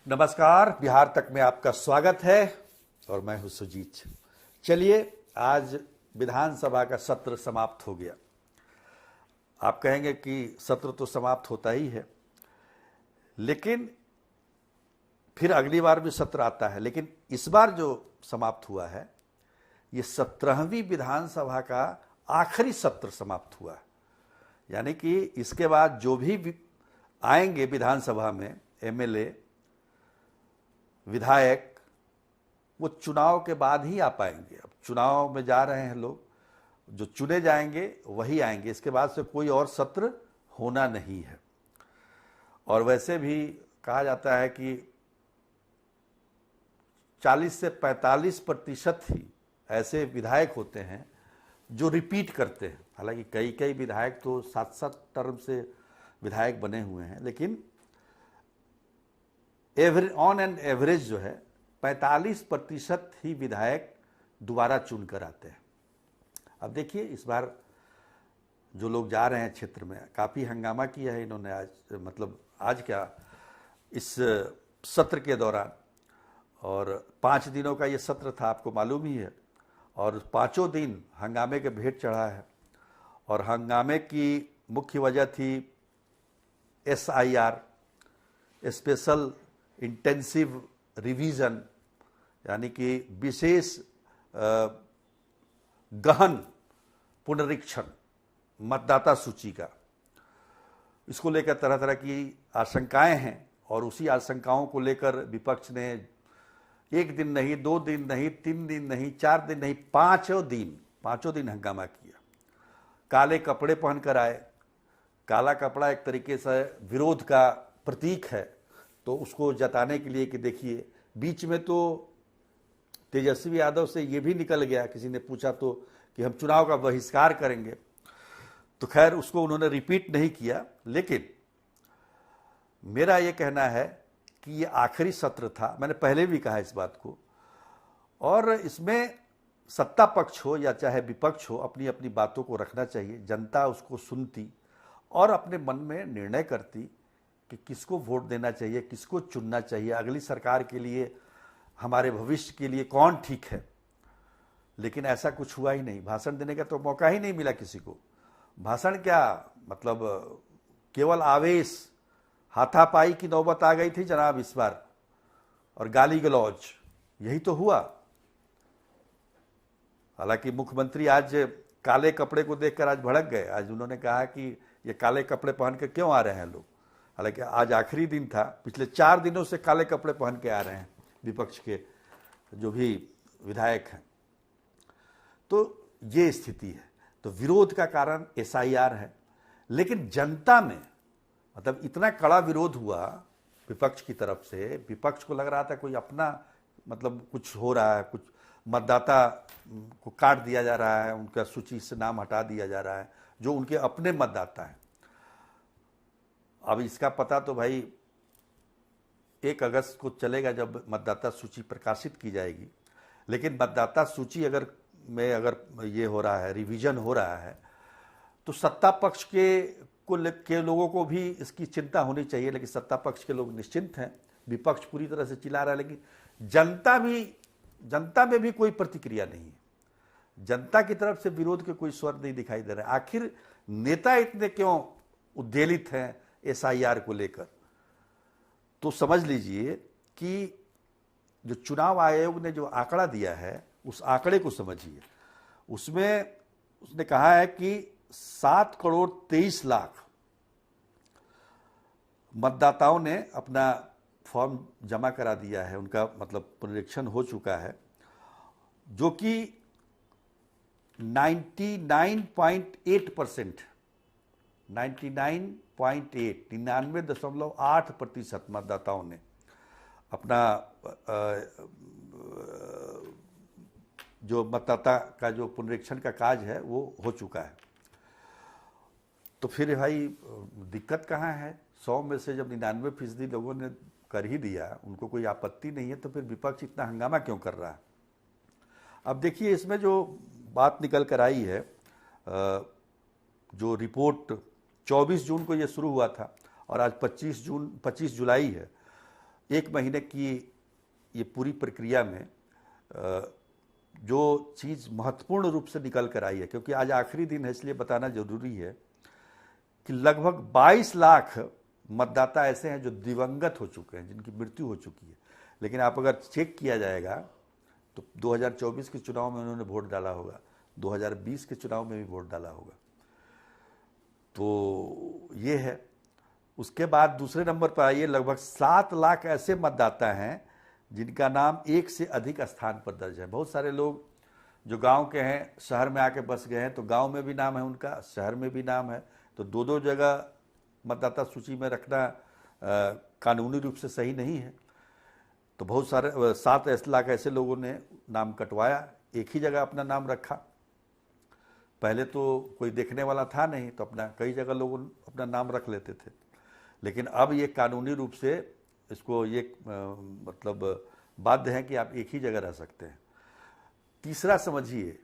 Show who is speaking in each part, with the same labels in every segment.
Speaker 1: नमस्कार, बिहार तक में आपका स्वागत है और मैं हूं सुजीत। चलिए, आज विधानसभा का सत्र समाप्त हो गया। आप कहेंगे कि सत्र तो समाप्त होता ही है, लेकिन फिर अगली बार भी सत्र आता है। लेकिन इस बार जो समाप्त हुआ है, ये 17वीं विधानसभा का आखिरी सत्र समाप्त हुआ है। यानी कि इसके बाद जो भी आएंगे विधानसभा में एमएलए, विधायक, वो चुनाव के बाद ही आ पाएंगे। अब चुनाव में जा रहे हैं लोग, जो चुने जाएंगे वही आएंगे। इसके बाद से कोई और सत्र होना नहीं है। और वैसे भी कहा जाता है कि 40 से 45% ही ऐसे विधायक होते हैं जो रिपीट करते हैं। हालांकि कई कई विधायक तो 7-7 टर्म से विधायक बने हुए हैं, लेकिन ऑन एन एवरेज जो है 45% ही विधायक दोबारा चुन कर आते हैं। अब देखिए, इस बार जो लोग जा रहे हैं क्षेत्र में, काफ़ी हंगामा किया है इन्होंने आज क्या, इस सत्र के दौरान। और 5 दिनों का ये सत्र था, आपको मालूम ही है। और 5 दिन हंगामे के भेंट चढ़ा है। और हंगामे की मुख्य वजह थी SIR, स्पेशल इंटेंसिव रिवीजन, यानी कि विशेष गहन पुनरीक्षण मतदाता सूची का। इसको लेकर तरह तरह की आशंकाएं हैं और उसी आशंकाओं को लेकर विपक्ष ने 1 दिन नहीं, 2 दिन नहीं, 3 दिन नहीं, 4 दिन नहीं, 5 दिन हंगामा किया। काले कपड़े पहनकर आए। काला कपड़ा एक तरीके से विरोध का प्रतीक है, तो उसको जताने के लिए कि देखिए, बीच में तो तेजस्वी यादव से ये भी निकल गया, किसी ने पूछा तो, कि हम चुनाव का बहिष्कार करेंगे। तो खैर उसको उन्होंने रिपीट नहीं किया। लेकिन मेरा ये कहना है कि ये आखिरी सत्र था। मैंने पहले भी कहा इस बात को। और इसमें सत्ता पक्ष हो या चाहे विपक्ष हो, अपनी अपनी बातों को रखना चाहिए। जनता उसको सुनती और अपने मन में निर्णय करती कि किसको वोट देना चाहिए, किसको चुनना चाहिए, अगली सरकार के लिए, हमारे भविष्य के लिए कौन ठीक है। लेकिन ऐसा कुछ हुआ ही नहीं। भाषण देने का तो मौका ही नहीं मिला किसी को। भाषण क्या, केवल आवेश, हाथापाई की नौबत आ गई थी जनाब इस बार, और गाली गलौज, यही तो हुआ। हालांकि मुख्यमंत्री आज काले कपड़े को देखकर आज भड़क गए। आज उन्होंने कहा कि ये काले कपड़े पहन के क्यों आ रहे हैं लोग। हालांकि आज आखिरी दिन था, पिछले 4 दिनों से काले कपड़े पहन के आ रहे हैं विपक्ष के जो भी विधायक हैं। तो ये स्थिति है। तो विरोध का कारण SIR है। लेकिन जनता में इतना कड़ा विरोध हुआ विपक्ष की तरफ से। विपक्ष को लग रहा था कोई अपना कुछ हो रहा है, कुछ मतदाता को काट दिया जा रहा है, उनका सूची से नाम हटा दिया जा रहा है, जो उनके अपने मतदाता हैं। अब इसका पता तो भाई 1 अगस्त को चलेगा, जब मतदाता सूची प्रकाशित की जाएगी। लेकिन मतदाता सूची अगर ये हो रहा है, रिवीजन हो रहा है, तो सत्ता पक्ष के लोगों को भी इसकी चिंता होनी चाहिए। लेकिन सत्ता पक्ष के लोग निश्चिंत हैं, विपक्ष पूरी तरह से चिल्ला रहा है। लेकिन जनता में भी कोई प्रतिक्रिया नहीं है। जनता की तरफ से विरोध के कोई स्वर नहीं दिखाई दे रहा है। आखिर नेता इतने क्यों उद्वेलित हैं SIR को लेकर? तो समझ लीजिए कि जो चुनाव आयोग ने जो आंकड़ा दिया है, उस आंकड़े को समझिए। उसमें उसने कहा है कि 7,23,00,000 मतदाताओं ने अपना फॉर्म जमा करा दिया है। उनका पुनरीक्षण हो चुका है, जो कि 99.8%, 99.8% मतदाताओं ने अपना जो मतदाता का जो पुनरीक्षण का कार्य है वो हो चुका है। तो फिर भाई दिक्कत कहाँ है? 100 में से जब 99% लोगों ने कर ही दिया, उनको कोई आपत्ति नहीं है, तो फिर विपक्ष इतना हंगामा क्यों कर रहा है? अब देखिए, इसमें जो बात निकल कर आई है, जो रिपोर्ट 24 जून को ये शुरू हुआ था और आज 25 जुलाई है। 1 महीने की ये पूरी प्रक्रिया में जो चीज़ महत्वपूर्ण रूप से निकल कर आई है, क्योंकि आज आखिरी दिन है इसलिए बताना जरूरी है कि लगभग 22 लाख मतदाता ऐसे हैं जो दिवंगत हो चुके हैं, जिनकी मृत्यु हो चुकी है। लेकिन आप अगर चेक किया जाएगा तो 2024 के चुनाव में उन्होंने वोट डाला होगा, 2020 के चुनाव में भी वोट डाला होगा। तो ये है। उसके बाद दूसरे नंबर पर आइए, लगभग 7 लाख ऐसे मतदाता हैं जिनका नाम एक से अधिक स्थान पर दर्ज है। बहुत सारे लोग जो गांव के हैं शहर में आके बस गए हैं, तो गांव में भी नाम है उनका, शहर में भी नाम है, तो दो दो जगह मतदाता सूची में रखना कानूनी रूप से सही नहीं है। तो बहुत सारे 7 लाख ऐसे लोगों ने नाम कटवाया, एक ही जगह अपना नाम रखा। पहले तो कोई देखने वाला था नहीं, तो अपना कई जगह लोग अपना नाम रख लेते थे, लेकिन अब ये कानूनी रूप से इसको ये मतलब बाध्य है कि आप एक ही जगह रह सकते हैं। तीसरा समझिए,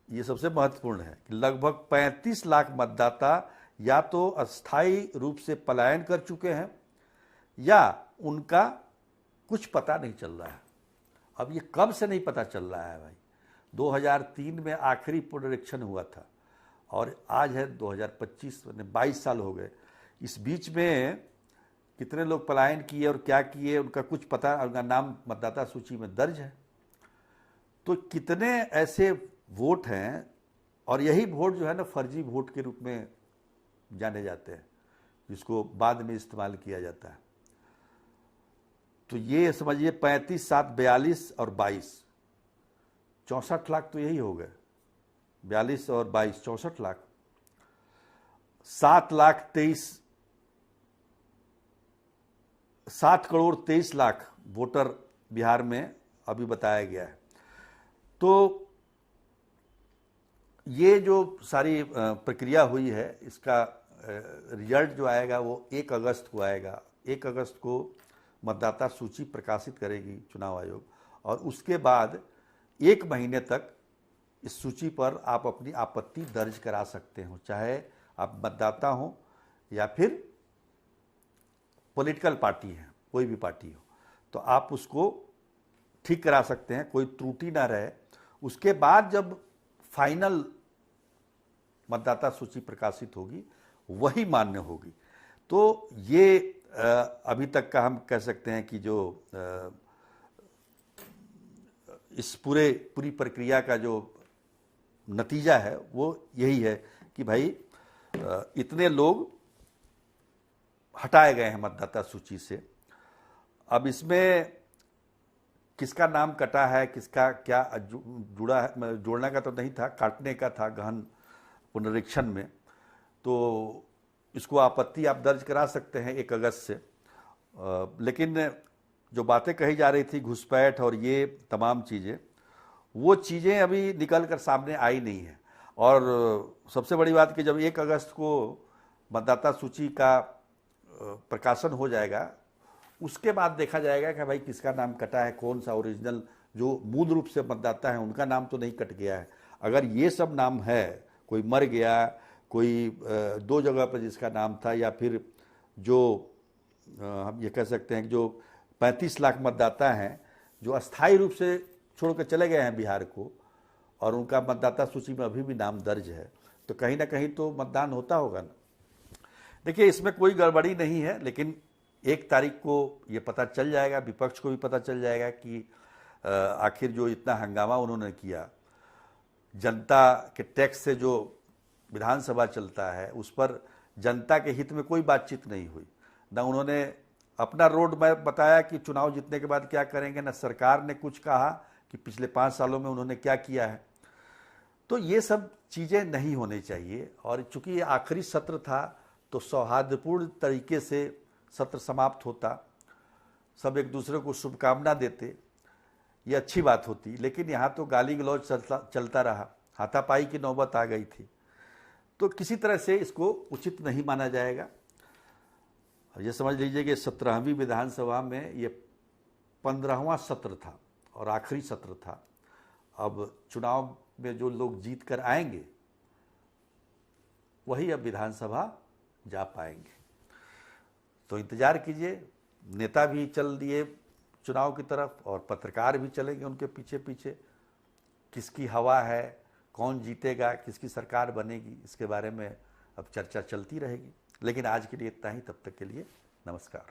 Speaker 1: ये सबसे महत्वपूर्ण है कि लगभग 35 लाख मतदाता या तो अस्थायी रूप से पलायन कर चुके हैं या उनका कुछ पता नहीं चल रहा है। अब ये कब से नहीं पता चल रहा है भाई, 2003 में आखिरी पुनरीक्षण हुआ था और आज है 2025, 22 साल हो गए। इस बीच में कितने लोग पलायन किए और क्या किए उनका कुछ पता, उनका नाम मतदाता सूची में दर्ज है। तो कितने ऐसे वोट हैं, और यही वोट जो है ना फर्जी वोट के रूप में जाने जाते हैं, जिसको बाद में इस्तेमाल किया जाता है। तो ये समझिए 35, 7, 42 और 22, 64 लाख तो यही हो गए। 42 और 22 64 लाख। 7 करोड़ 23 लाख वोटर बिहार में अभी बताया गया है। तो ये जो सारी प्रक्रिया हुई है, इसका रिजल्ट जो आएगा वो 1 अगस्त को आएगा। 1 अगस्त को मतदाता सूची प्रकाशित करेगी चुनाव आयोग, और उसके बाद 1 महीने तक इस सूची पर आप अपनी आपत्ति दर्ज करा सकते हो, चाहे आप मतदाता हो या फिर पॉलिटिकल पार्टी है, कोई भी पार्टी हो, तो आप उसको ठीक करा सकते हैं, कोई त्रुटि ना रहे। उसके बाद जब फाइनल मतदाता सूची प्रकाशित होगी वही मान्य होगी। तो ये अभी तक का हम कह सकते हैं कि जो इस पूरी प्रक्रिया का जो नतीजा है वो यही है कि भाई इतने लोग हटाए गए हैं मतदाता सूची से। अब इसमें किसका नाम कटा है, किसका क्या जुड़ा है, जोड़ने का तो नहीं था, काटने का था गहन पुनरीक्षण में। तो इसको आपत्ति आप दर्ज करा सकते हैं 1 अगस्त से। लेकिन जो बातें कही जा रही थी घुसपैठ और ये तमाम चीज़ें, वो चीज़ें अभी निकल कर सामने आई नहीं है। और सबसे बड़ी बात कि जब 1 अगस्त को मतदाता सूची का प्रकाशन हो जाएगा, उसके बाद देखा जाएगा कि भाई किसका नाम कटा है, कौन सा ओरिजिनल जो मूल रूप से मतदाता है उनका नाम तो नहीं कट गया है। अगर ये सब नाम है, कोई मर गया, कोई 2 जगह पर जिसका नाम था, या फिर जो हम ये कह सकते हैं कि जो 35 लाख मतदाता हैं जो अस्थायी रूप से छोड़ कर चले गए हैं बिहार को, और उनका मतदाता सूची में अभी भी नाम दर्ज है, तो कहीं ना कहीं तो मतदान होता होगा ना। देखिए, इसमें कोई गड़बड़ी नहीं है, लेकिन 1 तारीख को ये पता चल जाएगा, विपक्ष को भी पता चल जाएगा कि आखिर जो इतना हंगामा उन्होंने किया, जनता के टैक्स से जो विधानसभा चलता है उस पर जनता के हित में कोई बातचीत नहीं हुई। ना उन्होंने अपना रोड मैप बताया कि चुनाव जीतने के बाद क्या करेंगे, ना सरकार ने कुछ कहा कि पिछले 5 सालों में उन्होंने क्या किया है। तो ये सब चीज़ें नहीं होनी चाहिए। और चूंकि ये आखिरी सत्र था तो सौहार्दपूर्ण तरीके से सत्र समाप्त होता, सब एक दूसरे को शुभकामना देते, ये अच्छी बात होती। लेकिन यहाँ तो गाली गलौज चलता रहा, हाथापाई की नौबत आ गई थी। तो किसी तरह से इसको उचित नहीं माना जाएगा। ये समझ लीजिए कि 17वीं विधानसभा में ये 15वां सत्र था और आखिरी सत्र था। अब चुनाव में जो लोग जीत कर आएंगे वही अब विधानसभा जा पाएंगे। तो इंतजार कीजिए, नेता भी चल दिए चुनाव की तरफ और पत्रकार भी चलेंगे उनके पीछे पीछे। किसकी हवा है, कौन जीतेगा, किसकी सरकार बनेगी, इसके बारे में अब चर्चा चलती रहेगी। लेकिन आज के लिए इतना ही, तब तक के लिए नमस्कार।